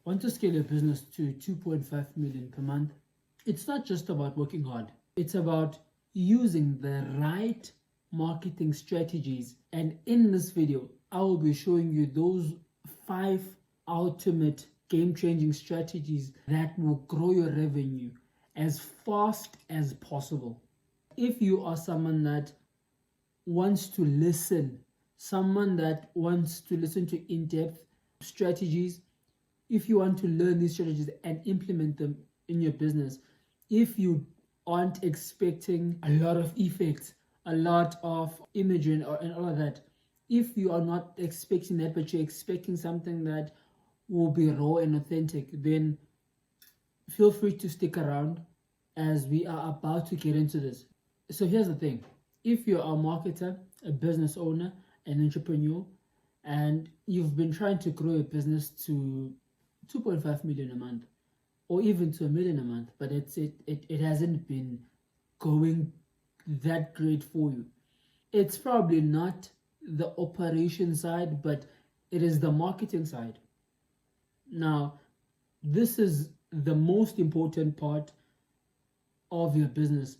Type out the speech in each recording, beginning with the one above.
want to scale your business to 2.5 million per month, it's not just about working hard. It's about using the right marketing strategies. And in this video, I will be showing you those 5 ultimate game-changing strategies that will grow your revenue as fast as possible. If you are someone that wants to listen, someone that wants to listen to in-depth strategies, if you want to learn these strategies and implement them in your business, if you aren't expecting a lot of effects, a lot of imaging and all of that, if you are not expecting that but you're expecting something that will be raw and authentic, then feel free to stick around as we are about to get into this. So here's the thing. If you're a marketer, a business owner, an entrepreneur, and you've been trying to grow your business to 2.5 million a month or even to 1 million a month, but it hasn't been going that great for you, it's probably not the operation side, but it is the marketing side. Now, this is the most important part of your business,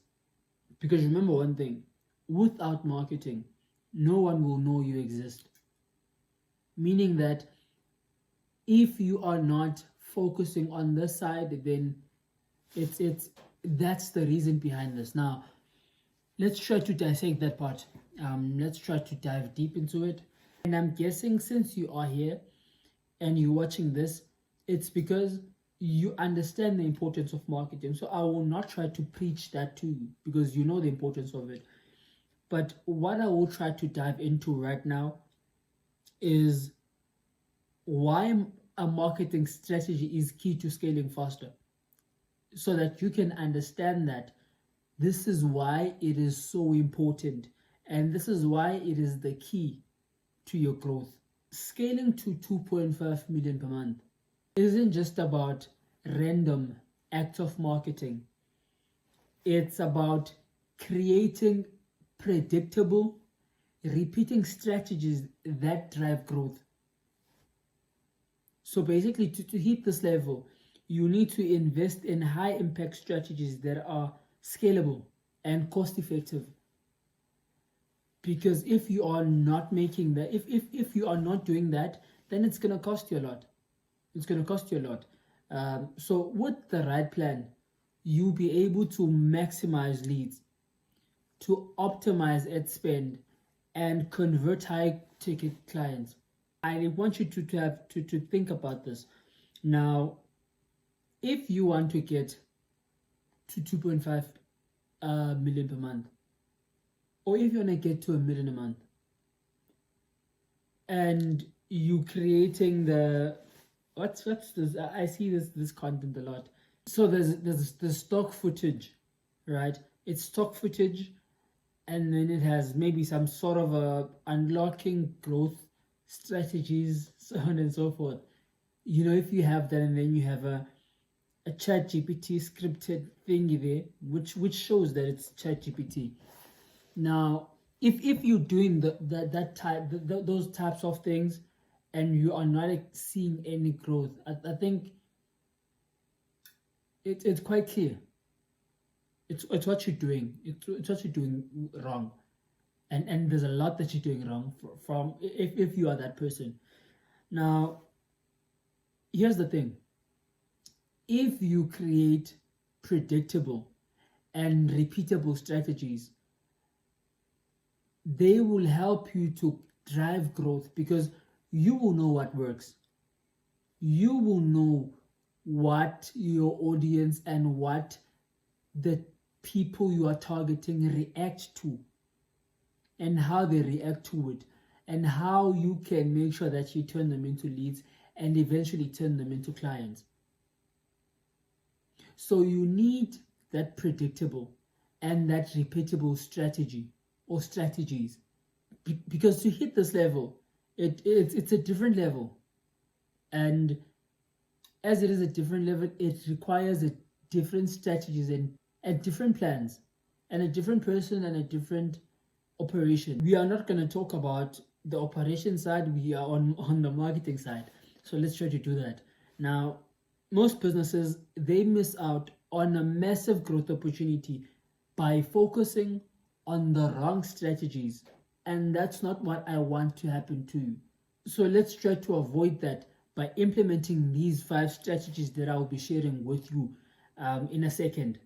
because remember one thing: without marketing, no one will know you exist. Meaning that if you are not focusing on this side, then that's the reason behind this. Now, let's try to dissect that part. Let's try to dive deep into it. And I'm guessing since you are here and you're watching this, it's because you understand the importance of marketing. So I will not try to preach that to you because you know the importance of it. But what I will try to dive into right now is why a marketing strategy is key to scaling faster, so that you can understand that this is why it is so important and this is why it is the key to your growth. Scaling to 2.5 million per month isn't just about random acts of marketing. It's about creating predictable, repeating strategies that drive growth. So basically, to hit this level, you need to invest in high impact strategies that are scalable and cost effective. Because if you are not making that, if you are not doing that, then it's going to cost you a lot. It's going to cost you a lot. So with the right plan, you'll be able to maximize leads, to optimize ad spend, and convert high ticket clients. I want you to think about this. Now, if you want to get to 2.5 million per month, or if you want to get to 1 million a month, and you creating the what's this? I see this content a lot. So there's the stock footage, right? It's stock footage, and then it has maybe some sort of a unlocking growth strategies, so on and so forth. You know, if you have that, and then you have a ChatGPT scripted thingy there, which shows that it's ChatGPT. Now, if you're doing those types of things, and you are not seeing any growth, I think it's quite clear. It's what you're doing. It's what you're doing wrong. And there's a lot that you're doing wrong from if you are that person. Now, here's the thing. If you create predictable and repeatable strategies, they will help you to drive growth, because you will know what works. You will know what your audience and what the people you are targeting react to, and how they react to it, and how you can make sure that you turn them into leads and eventually turn them into clients. So you need that predictable and that repeatable strategy or strategies, because to hit this level, it's a different level, and as it is a different level, it requires a different strategies and different plans, and a different person and a different operation. We are not going to talk about the operation side. We are on the marketing side, so let's try to do that. Now, most businesses, they miss out on a massive growth opportunity by focusing on the wrong strategies. And that's not what I want to happen to you. So let's try to avoid that by implementing these 5 strategies that I'll be sharing with you in a second.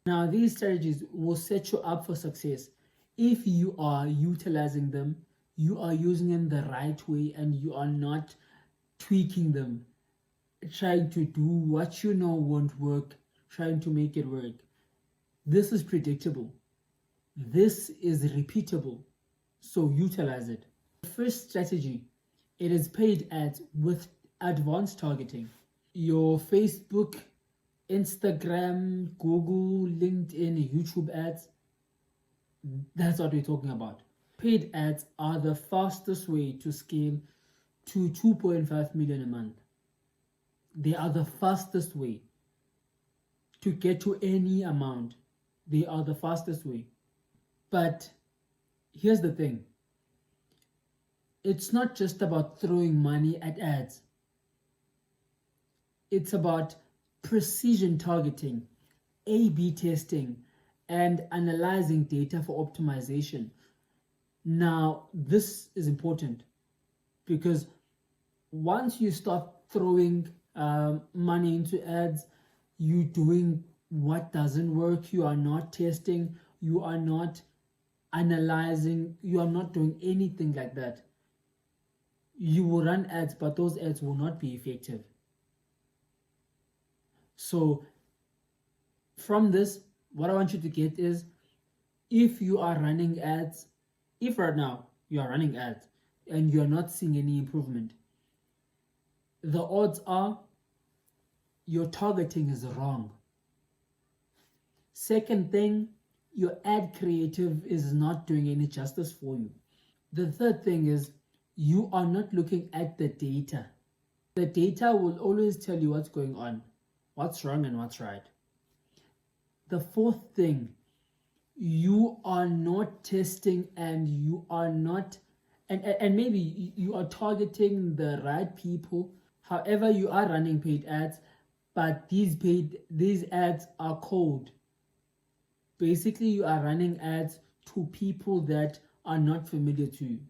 Now, these strategies will set you up for success if you are utilizing them, you are using them the right way, and you are not tweaking them, trying to do what you know won't work, trying to make it work. This is predictable. This is repeatable. So utilize it. The first strategy, it is paid ads with advanced targeting. Your Facebook, Instagram, Google, LinkedIn, YouTube ads, that's what we're talking about. Paid ads are the fastest way to scale to 2.5 million a month. They are the fastest way to get to any amount. They are the fastest way. But here's the thing. It's not just about throwing money at ads. It's about precision targeting, A/B testing, and analyzing data for optimization. Now, this is important because once you start throwing money into ads, you're doing what doesn't work, you are not testing, you are not analyzing, you are not doing anything like that. You will run ads, but those ads will not be effective. So from this, what I want you to get is, if you are running ads, if right now you are running ads and you are not seeing any improvement, the odds are your targeting is wrong. Second thing, your ad creative is not doing any justice for you. The third thing is, you are not looking at the data. The data will always tell you what's going on, what's wrong and what's right. The fourth thing, you are not testing, and you are not, and maybe you are targeting the right people. However, you are running paid ads, but these ads are cold. Basically, you are running ads to people that are not familiar to you.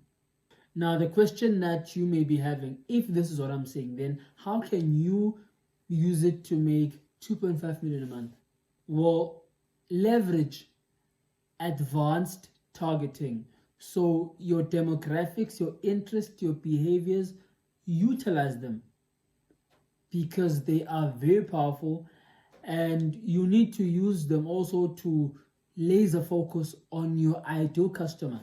Now, the question that you may be having, if this is what I'm saying, then how can you use it to make 2.5 million a month? Well, leverage advanced targeting. So your demographics, your interests, your behaviors, utilize them because they are very powerful, and you need to use them also to laser focus on your ideal customer.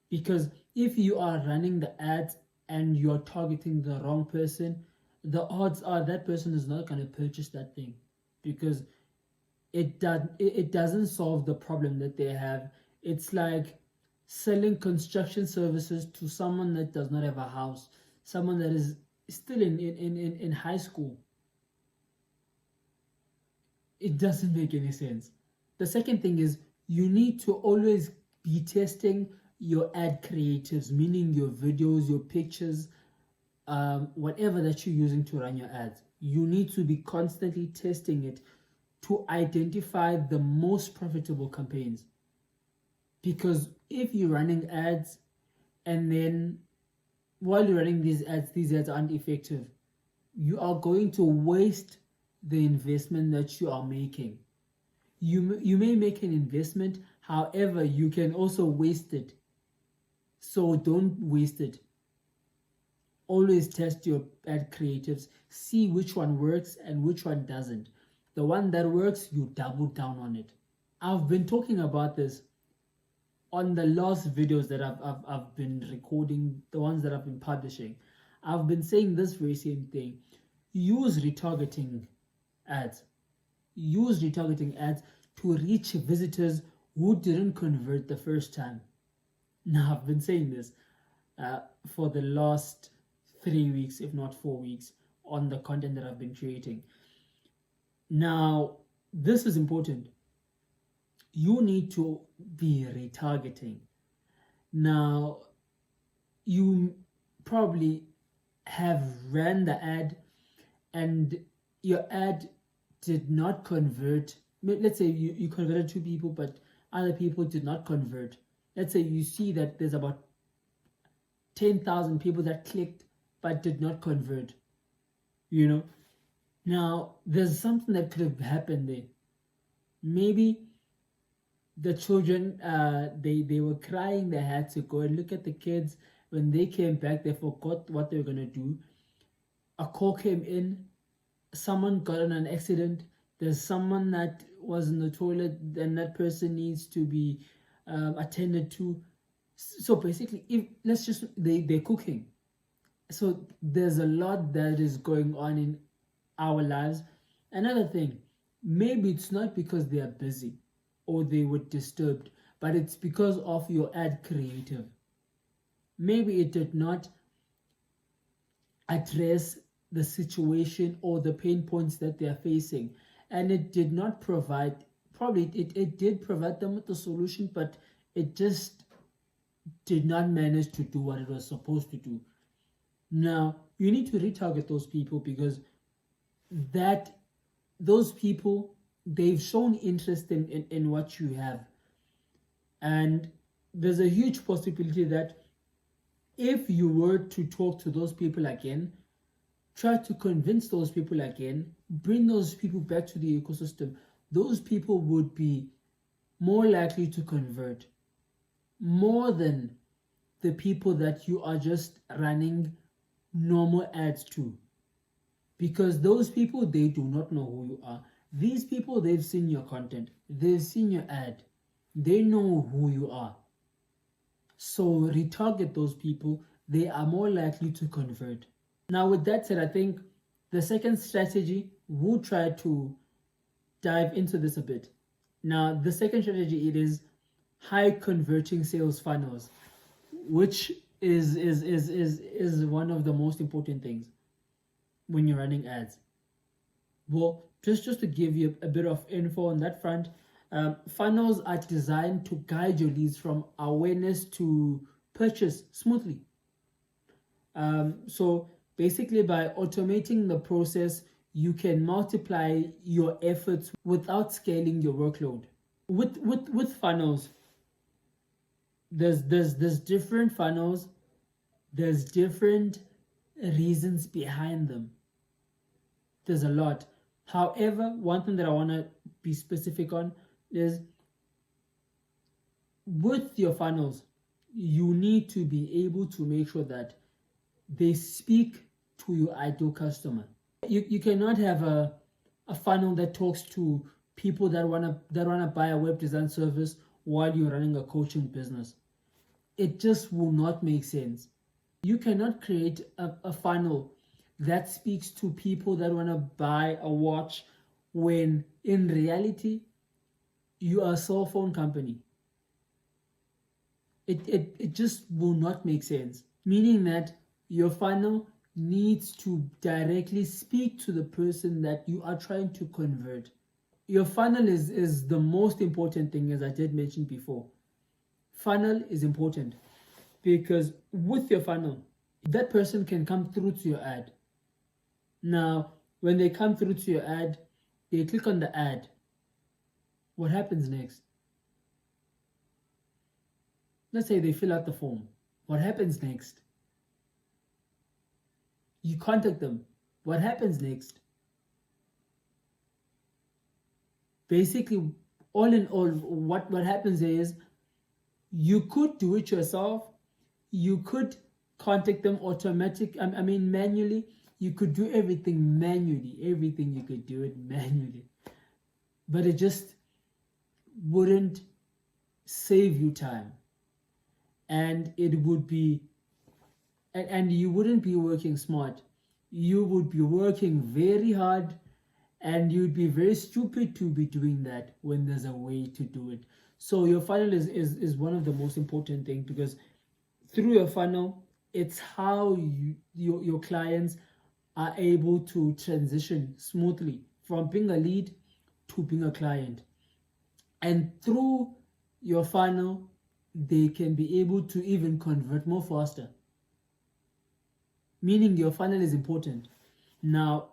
Because if you are running the ads and you're targeting the wrong person, the odds are that person is not going to purchase that thing, because it doesn't solve the problem that they have. It's like selling construction services to someone that does not have a house, someone that is still in high school. It doesn't make any sense. The second thing is, you need to always be testing your ad creatives, meaning your videos, your pictures, whatever that you're using to run your ads. You need to be constantly testing it to identify the most profitable campaigns. Because if you're running ads and then while you're running these ads aren't effective, you are going to waste the investment that you are making. You may make an investment, however, you can also waste it. So don't waste it. Always test your ad creatives, see which one works and which one doesn't. The one that works, you double down on it. I've been talking about this on the last videos that I've been recording, the ones that I've been publishing. I've been saying this very same thing. Use retargeting ads. Use retargeting ads to reach visitors who didn't convert the first time. Now, I've been saying this for the last 3 weeks, if not 4 weeks, on the content that I've been creating. Now, this is important. You need to be retargeting. Now, you probably have ran the ad and your ad did not convert. Let's say you converted 2 people, but other people did not convert. Let's say you see that there's about 10,000 people that clicked but did not convert. Now there's something that could have happened there. Maybe the children, they were crying, they had to go and look at the kids. When they came back, they forgot what they were going to do. A call came in, someone got in an accident, there's someone that was in the toilet, then that person needs to be attended to. So basically, they're cooking. So there's a lot that is going on in our lives. Another thing, maybe it's not because they are busy or they were disturbed, but it's because of your ad creative. Maybe it did not address the situation or the pain points that they are facing, and it did not provide, probably it did provide them with the solution, but it just did not manage to do what it was supposed to do. Now you need to retarget those people, because those people, they've shown interest in what you have, and there's a huge possibility that if you were to talk to those people again, try to convince those people again, bring those people back to the ecosystem, those people would be more likely to convert more than the people that you are just running normal ads to. Because those people, they do not know who you are. These people, they've seen your content, they've seen your ad, they know who you are. So retarget those people, they are more likely to convert. Now with that said, I think the second strategy, we'll try to dive into this a bit. Now the second strategy, it is high converting sales funnels, which is one of the most important things when you're running ads. Well, just to give you a bit of info on that front, funnels are designed to guide your leads from awareness to purchase smoothly. So basically, by automating the process, you can multiply your efforts without scaling your workload. With funnels, there's different funnels, there's different reasons behind them. There's a lot. However, one thing that I want to be specific on is, with your funnels, you need to be able to make sure that they speak to your ideal customer. You cannot have a funnel that talks to people that wanna buy a web design service while you're running a coaching business. It just will not make sense. You cannot create a funnel that speaks to people that want to buy a watch when in reality you are a cell phone company. It just will not make sense. Meaning that your funnel needs to directly speak to the person that you are trying to convert. Your funnel is the most important thing, as I did mention before. Funnel is important because with your funnel, that person can come through to your ad. Now, when they come through to your ad, they click on the ad. What happens next? Let's say they fill out the form. What happens next? You contact them. What happens next? Basically, all in all, what happens is, you could do it yourself. You could contact them manually. You could do everything manually. Everything you could do it manually. But it just wouldn't save you time. And it would be, and you wouldn't be working smart. You would be working very hard, and you'd be very stupid to be doing that when there's a way to do it. So your funnel is one of the most important things, because through your funnel, it's how your clients are able to transition smoothly from being a lead to being a client. And through your funnel, they can be able to even convert more faster. Meaning your funnel is important. Now,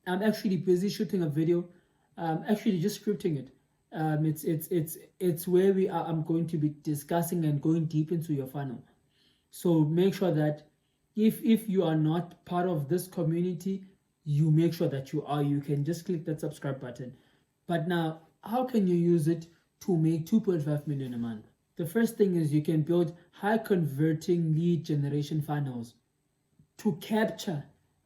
I'm actually busy shooting a video. Actually just scripting it. It's where I'm going to be discussing and going deep into your funnel. So make sure that if you are not part of this community, you make sure that you are. You can just click that subscribe button. But now, how can you use it to make 2.5 million a month? The first thing is you can build high converting lead generation funnels to capture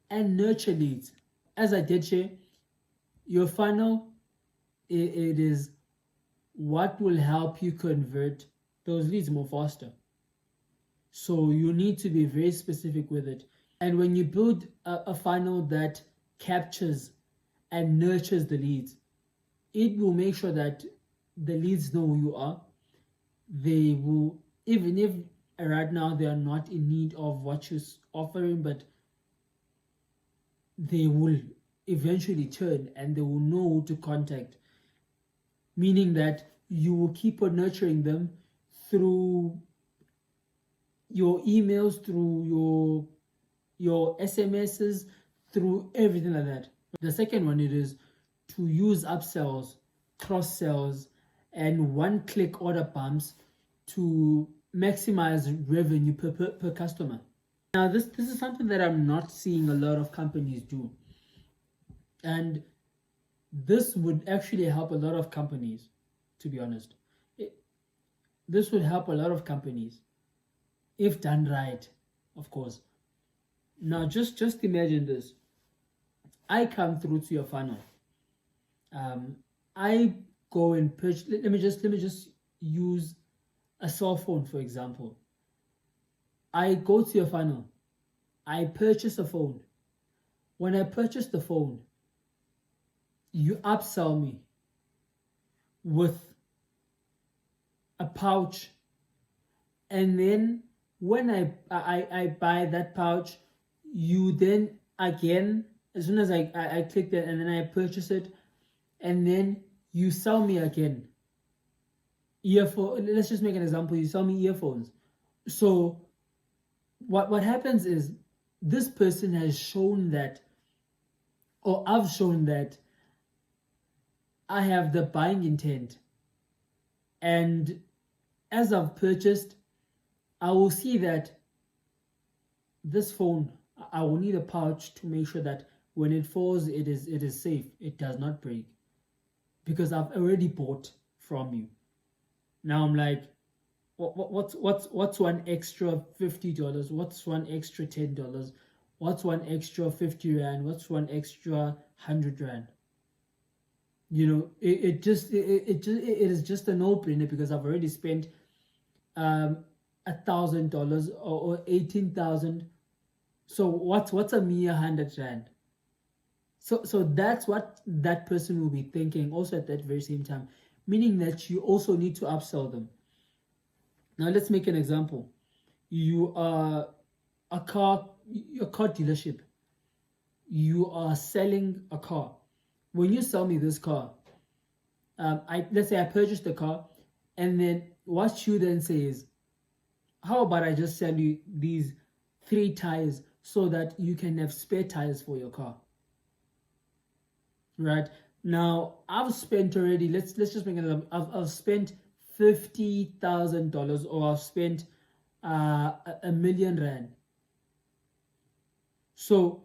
and nurture leads. As I did share, your funnel, it is what will help you convert those leads more faster. So you need to be very specific with it. And when you build a funnel that captures and nurtures the leads, it will make sure that the leads know who you are. They will, even if right now they are not in need of what you're offering, but they will eventually turn and they will know who to contact. Meaning that you will keep on nurturing them through your emails, through your SMSs, through everything like that. The second one, it is to use upsells, cross sells, and one-click order bumps to maximize revenue per customer. Now, this is something that I'm not seeing a lot of companies do. And this would actually help a lot of companies, to be honest. This would help a lot of companies if done right, of course. Now, just imagine this. I come through to your funnel. I go and purchase. Let me just use a cell phone, for example. I go to your funnel. I purchase a phone. When I purchase the phone, you upsell me with a pouch, and then when I buy that pouch, you then again, as soon as I click that and then I purchase it, and then you sell me again earphone. Let's just make an example. You sell me earphones. So what happens is this person has shown that, or I've shown that I have the buying intent, and as I've purchased, I will see that this phone, I will need a pouch to make sure that when it falls, it is safe. It does not break, because I've already bought from you. Now I'm like, what's one extra $50? What's one extra $10? What's one extra 50 Rand? What's one extra 100 Rand? You know, it is just a no-brainer, because I've already spent $1,000 or 18,000. So what's a mere 100 Rand? So that's what that person will be thinking also at that very same time, meaning that you also need to upsell them. Now let's make an example. You are a car dealership. You are selling a car. When you sell me this car, let's say I purchased the car, and then what you then say is, how about I just sell you these 3 tires so that you can have spare tires for your car? Right? Now, I've spent already, let's just make it up, I've spent $50,000, or I've spent R1,000,000. So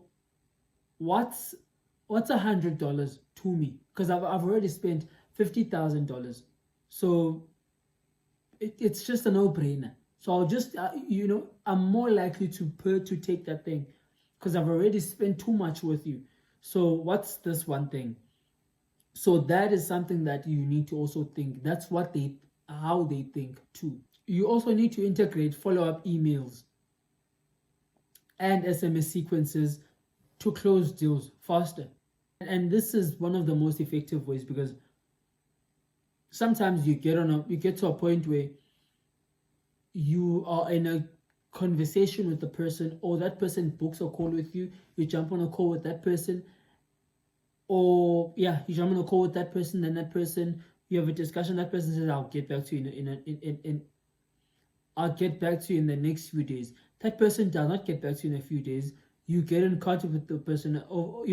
what's $100 to me? Because I've already spent $50,000. So it's just a no-brainer. So I'll just I'm more likely to take that thing, because I've already spent too much with you. So what's this one thing? So that is something that you need to also think. That's how they think too. You also need to integrate follow-up emails and SMS sequences to close deals faster. And this is one of the most effective ways, because sometimes you get to a point where you are in a conversation with the person, or that person books a call with you, you jump on a call with that person, you jump on a call with that person, then that person, you have a discussion, that person says, I'll get back to you I'll get back to you in the next few days. That person does not get back to you in a few days. you get in contact with the person, or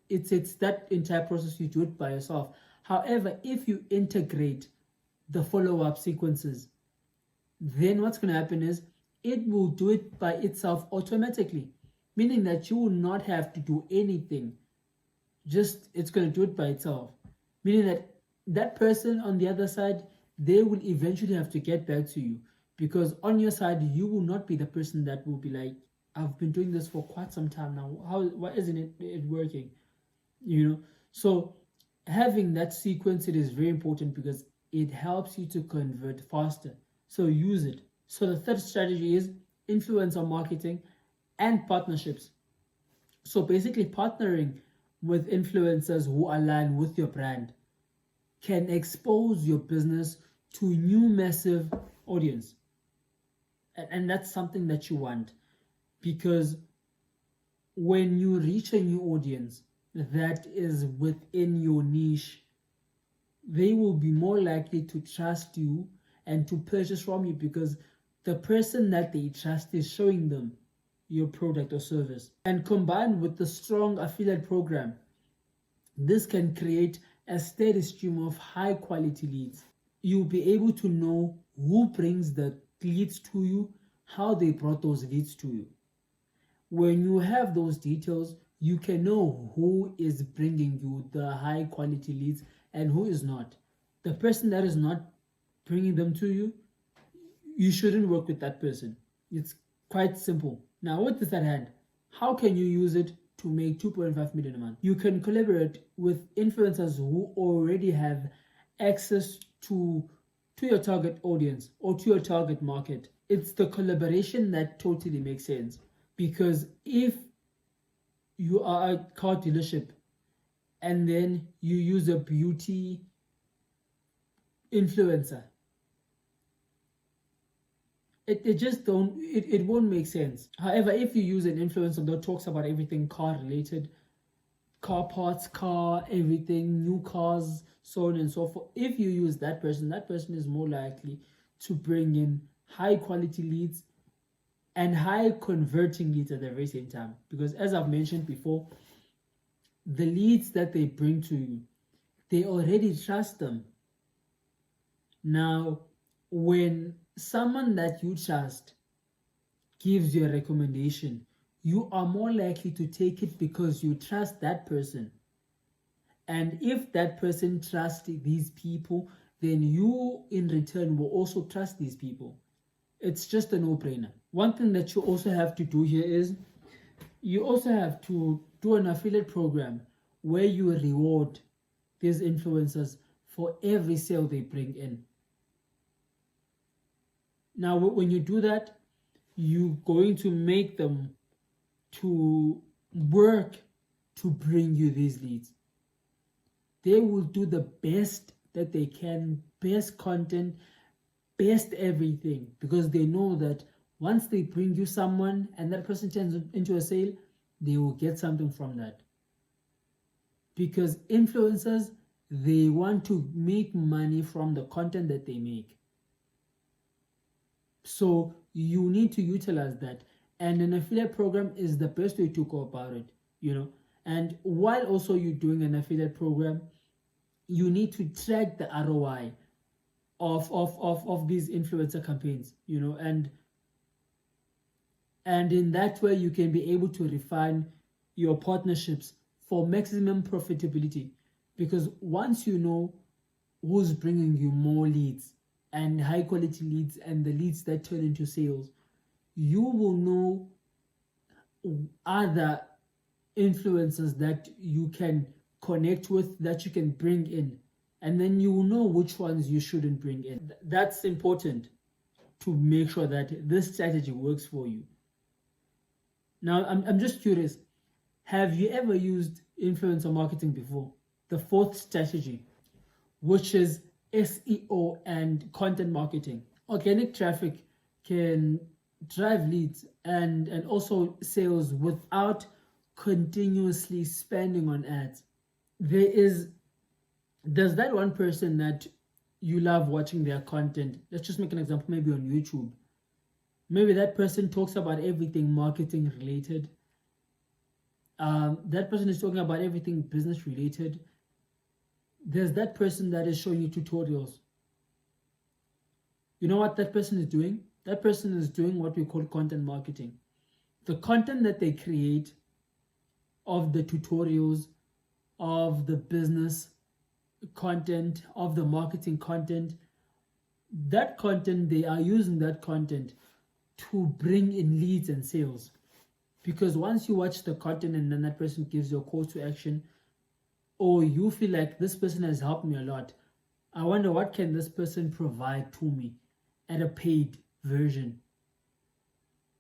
it's that entire process. You do it by yourself. However, if you integrate the follow-up sequences, then what's going to happen is it will do it by itself automatically, meaning that you will not have to do anything. Just it's going to do it by itself, meaning that that person on the other side, they will eventually have to get back to you, because on your side you will not be the person that will be like, I've been doing this for quite some time now, why isn't it working? So having that sequence, it is very important because it helps you to convert faster. So use it. So the third strategy is influencer marketing and partnerships. So basically partnering with influencers who align with your brand can expose your business to new massive audience. And that's something that you want, because when you reach a new audience that is within your niche, they will be more likely to trust you and to purchase from you, because the person that they trust is showing them your product or service. And combined with the strong affiliate program, this can create a steady stream of high quality leads. You'll be able to know who brings the leads to you, how they brought those leads to you. When you have those details, you can know who is bringing you the high quality leads and who is not. The person that is not bringing them to you, you shouldn't work with that person. It's quite simple. Now, with this at hand, how can you use it to make 2.5 million a month? You can collaborate with influencers who already have access to your target audience or to your target market. It's the collaboration that totally makes sense, because if you are a car dealership and then you use a beauty influencer, it won't make sense. However, if you use an influencer that talks about everything car related, car parts, car everything, new cars, so on and so forth, if you use that person is more likely to bring in high quality leads and high converting leads at the very same time. Because as I've mentioned before, the leads that they bring to you, they already trust them. Now, when someone that you trust gives you a recommendation, you are more likely to take it because you trust that person. And if that person trusts these people, then you in return will also trust these people. It's just a no-brainer. One thing that you also have to do here is you also have to do an affiliate program where you reward these influencers for every sale they bring in. Now, when you do that, you're going to make them to work to bring you these leads. They will do the best that they can, best content, best everything, because they know that once they bring you someone and that person turns into a sale, they will get something from that. Because influencers, they want to make money from the content that they make. So you need to utilize that. And an affiliate program is the best way to go about it, And while also you're doing an affiliate program, you need to track the ROI of these influencer campaigns, and in that way you can be able to refine your partnerships for maximum profitability. Because once you know who's bringing you more leads and high quality leads and the leads that turn into sales, you will know other influencers that you can connect with, that you can bring in, and then you will know which ones you shouldn't bring in. That's important to make sure that this strategy works for you. Now, I'm just curious, have you ever used influencer marketing before? The fourth strategy, which is SEO and content marketing. Organic traffic can drive leads and also sales without continuously spending on ads. There's that one person that you love watching their content. Let's just make an example, maybe on YouTube. Maybe that person talks about everything marketing related, That person is talking about everything business related. There's that person that is showing you tutorials. You know what that person is doing? That person is doing what we call content marketing. The content that they create of the tutorials, of the business content, of the marketing content, that content, they are using that content to bring in leads and sales. Because once you watch the content and then that person gives you a call to action, or you feel like this person has helped me a lot, I wonder what can this person provide to me at a paid version.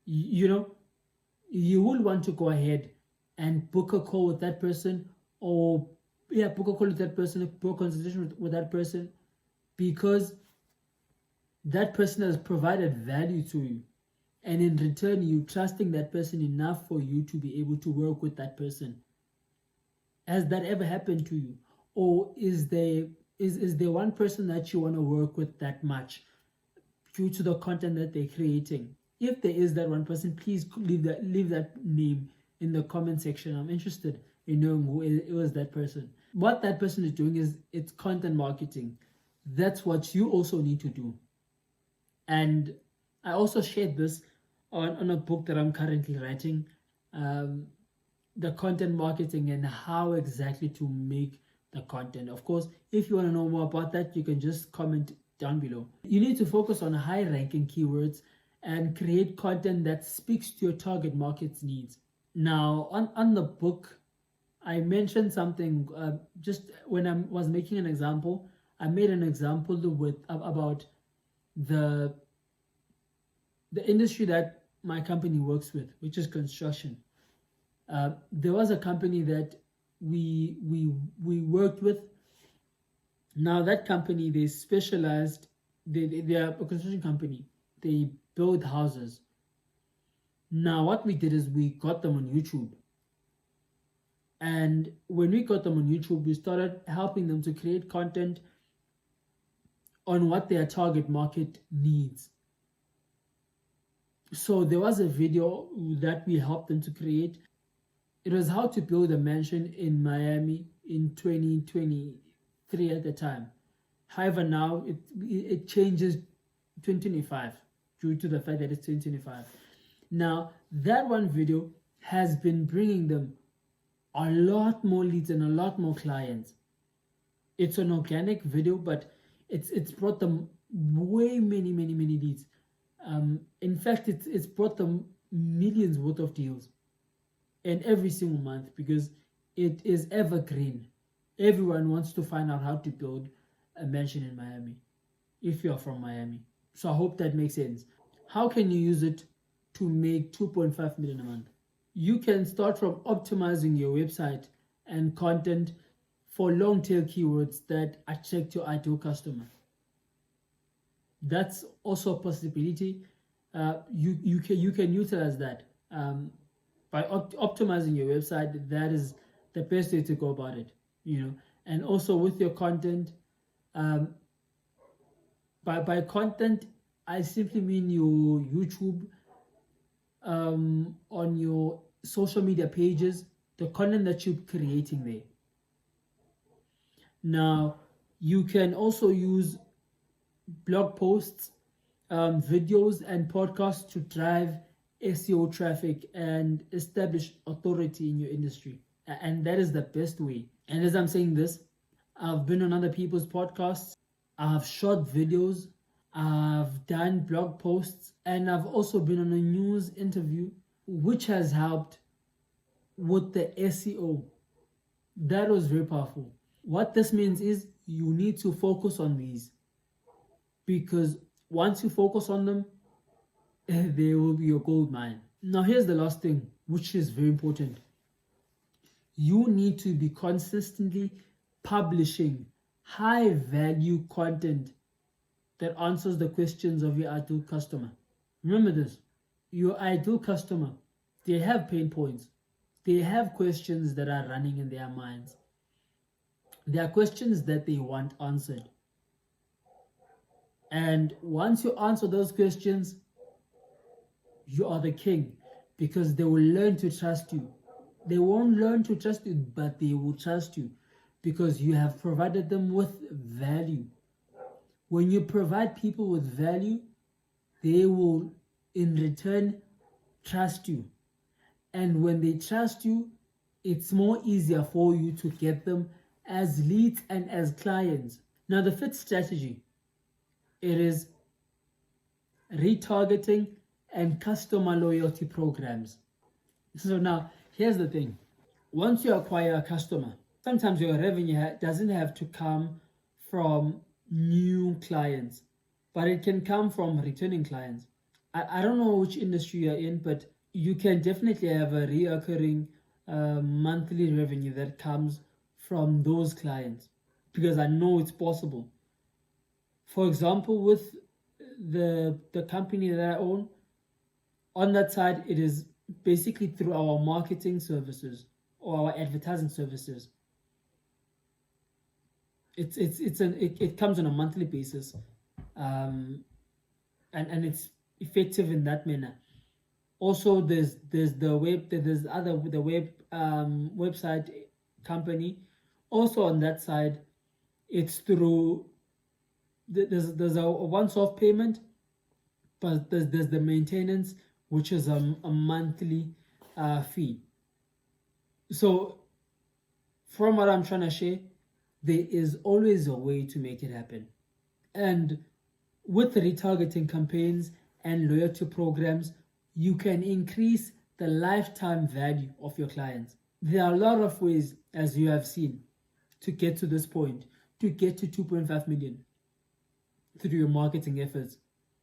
You know, you will want to go ahead and book a call with that person, or book a call with that person, book a consultation with that person, because that person has provided value to you, and in return you trusting that person enough for you to be able to work with that person. Has that ever happened to you? Or is there one person that you want to work with that much due to the content that they're creating? If there is that one person, please leave that name in the comment section. I'm interested in knowing who it was that person. What that person is doing is it's content marketing. That's what you also need to do. And I also shared this on a book that I'm currently writing, the content marketing and how exactly to make the content. Of course, if you want to know more about that, you can just comment down below. You need to focus on high ranking keywords and create content that speaks to your target market's needs. Now, on the book, I mentioned something just when I was making an example. I made an example about the industry that my company works with, which is construction. There was a company that we worked with. Now that company, they specialized. They are a construction company. They build houses. Now what we did is we got them on YouTube. And when we got them on YouTube, we started helping them to create content on what their target market needs. So there was a video that we helped them to create. It was how to build a mansion in Miami in 2023 at the time. However, now it changes 2025 due to the fact that it's 2025. Now, that one video has been bringing them a lot more leads and a lot more clients. It's an organic video, but it's brought them way many leads. In fact, it's brought them millions worth of deals, and every single month, because it is evergreen. Everyone wants to find out how to build a mansion in Miami if you're from Miami. So I hope that makes sense. How can you use it to make 2.5 million a month? You can start from optimizing your website and content for long tail keywords that attract your ideal customer. That's also a possibility. You can utilize that by optimizing your website. That is the best way to go about it. And also with your content. By content, I simply mean your YouTube, on your social media pages, the content that you're creating there. Now, you can also use blog posts, videos, and podcasts to drive SEO traffic and establish authority in your industry. And that is the best way. And as I'm saying this, I've been on other people's podcasts, I've shot videos, I've done blog posts, and I've also been on a news interview, which has helped with the SEO. That was very powerful. What this means is you need to focus on these, because once you focus on them, they will be your gold mine. Now here's the last thing, which is very important. You need to be consistently publishing high value content that answers the questions of your ideal customer. Remember this, your ideal customer, they have pain points. They have questions that are running in their minds. There are questions that they want answered. And once you answer those questions, you are the king, because they will learn to trust you. They won't learn to trust you, but they will trust you because you have provided them with value. When you provide people with value, they will in return trust you. And when they trust you, it's more easier for you to get them as leads and as clients. Now, the fifth strategy, it is retargeting and customer loyalty programs. So now, here's the thing. Once you acquire a customer, sometimes your revenue doesn't have to come from new clients, but it can come from returning clients. I don't know which industry you're in, but you can definitely have a reoccurring monthly revenue that comes from those clients, because I know it's possible. For example, with the company that I own, on that side, it is basically through our marketing services or our advertising services. It comes on a monthly basis, and it's effective in that manner. Also, there's the website company. Also on that side, it's through there's a once-off payment, but there's the maintenance, which is a monthly fee. So from what I'm trying to share, there is always a way to make it happen. And with the retargeting campaigns and loyalty programs, you can increase the lifetime value of your clients. There are a lot of ways, as you have seen, to get to this point, to get to 2.5 million through your marketing efforts.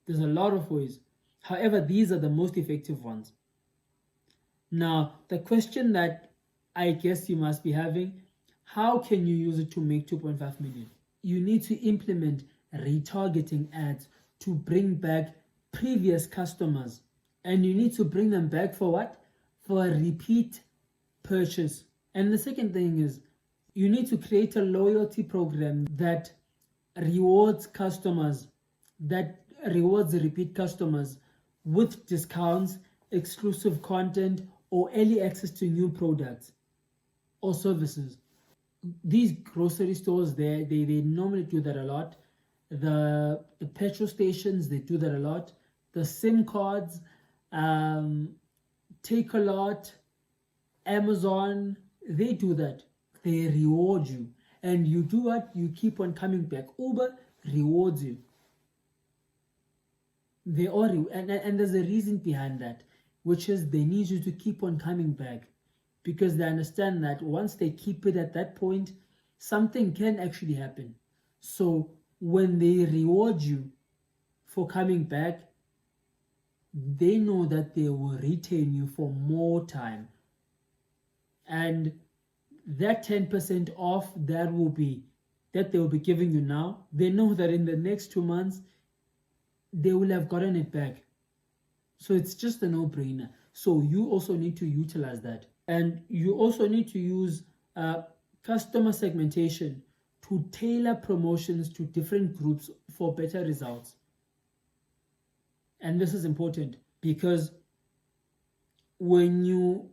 There's a lot of ways. However, these are the most effective ones. Now, the question that I guess you must be having, how can you use it to make 2.5 million? You need to implement retargeting ads to bring back previous customers. And you need to bring them back for what? For a repeat purchase. And the second thing is, you need to create a loyalty program that rewards customers, that rewards repeat customers with discounts, exclusive content, or early access to new products or services. These grocery stores, they normally do that a lot. The petrol stations, they do that a lot. The SIM cards, Take a Lot, Amazon, they do that. They reward you. And you do what? You keep on coming back. Uber rewards you. They are, and there's a reason behind that, which is they need you to keep on coming back, because they understand that once they keep it at that point, something can actually happen. So when they reward you for coming back, they know that they will retain you for more time. And that 10% off that they will be giving you now, they know that in the next 2 months, they will have gotten it back. So it's just a no-brainer. So you also need to utilize that. And you also need to use customer segmentation to tailor promotions to different groups for better results. And this is important because when you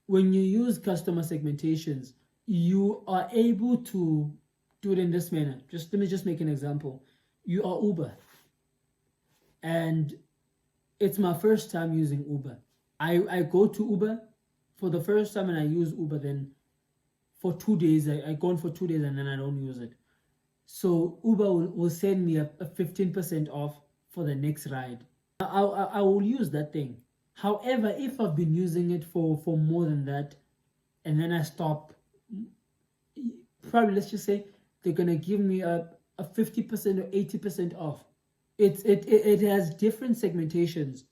use customer segmentations, you are able to do it in this manner. Let me make an example. You are Uber, and it's my first time using Uber. I go to Uber for the first time and I use Uber. Then for 2 days, I go on for 2 days and then I don't use it. So Uber will send me a 15% off for the next ride. I will use that thing. However, if I've been using it for more than that, and then I stop, probably let's just say they're gonna give me a 50% or 80% off. It has different segmentations.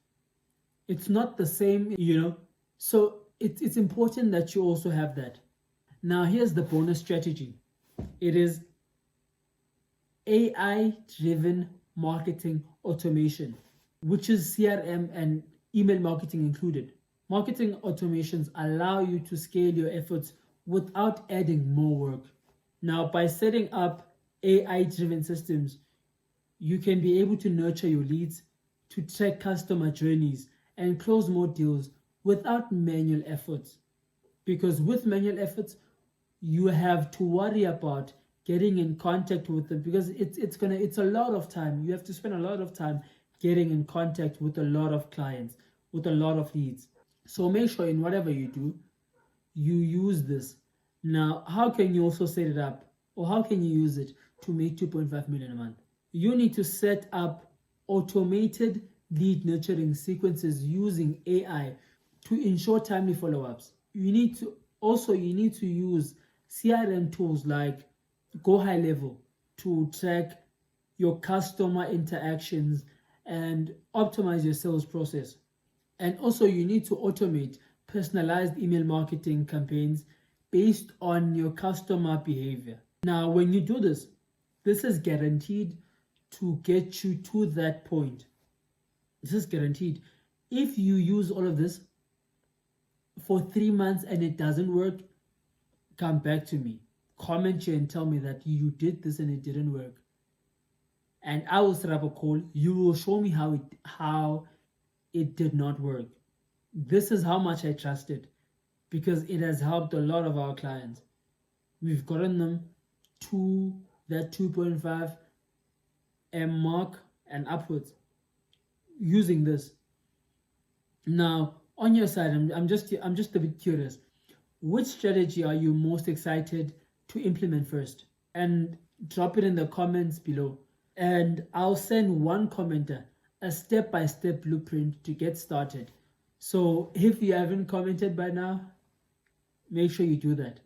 It's not the same, So it's important that you also have that. Now here's the bonus strategy. It is AI-driven marketing automation, which is CRM and email marketing included. Marketing automations allow you to scale your efforts without adding more work. Now, by setting up AI-driven systems, you can be able to nurture your leads, to track customer journeys, and close more deals without manual efforts. because with manual efforts, you have to worry about getting in contact with them, because it's a lot of time. You have to spend a lot of time getting in contact with a lot of clients, with a lot of leads. So make sure in whatever you do, you use this. Now, how can you also set it up, or how can you use it to make 2.5 million a month? You need to set up automated lead nurturing sequences using AI to ensure timely follow-ups. You need to use CRM tools like Go High Level to track your customer interactions and optimize your sales process. And also you need to automate personalized email marketing campaigns based on your customer behavior. Now, when you do this, this is guaranteed to get you to that point. This is guaranteed. If you use all of this for 3 months and it doesn't work, come back to me. Comment here and tell me that you did this and it didn't work. And I will set up a call. You will show me how it did not work. This is how much I trust it, because it has helped a lot of our clients. We've gotten them to that 2.5 M mark and upwards using this. Now, on your side, I'm just a bit curious. Which strategy are you most excited to implement first? And drop it in the comments below. And I'll send one commenter a step-by-step blueprint to get started. So if you haven't commented by now, make sure you do that.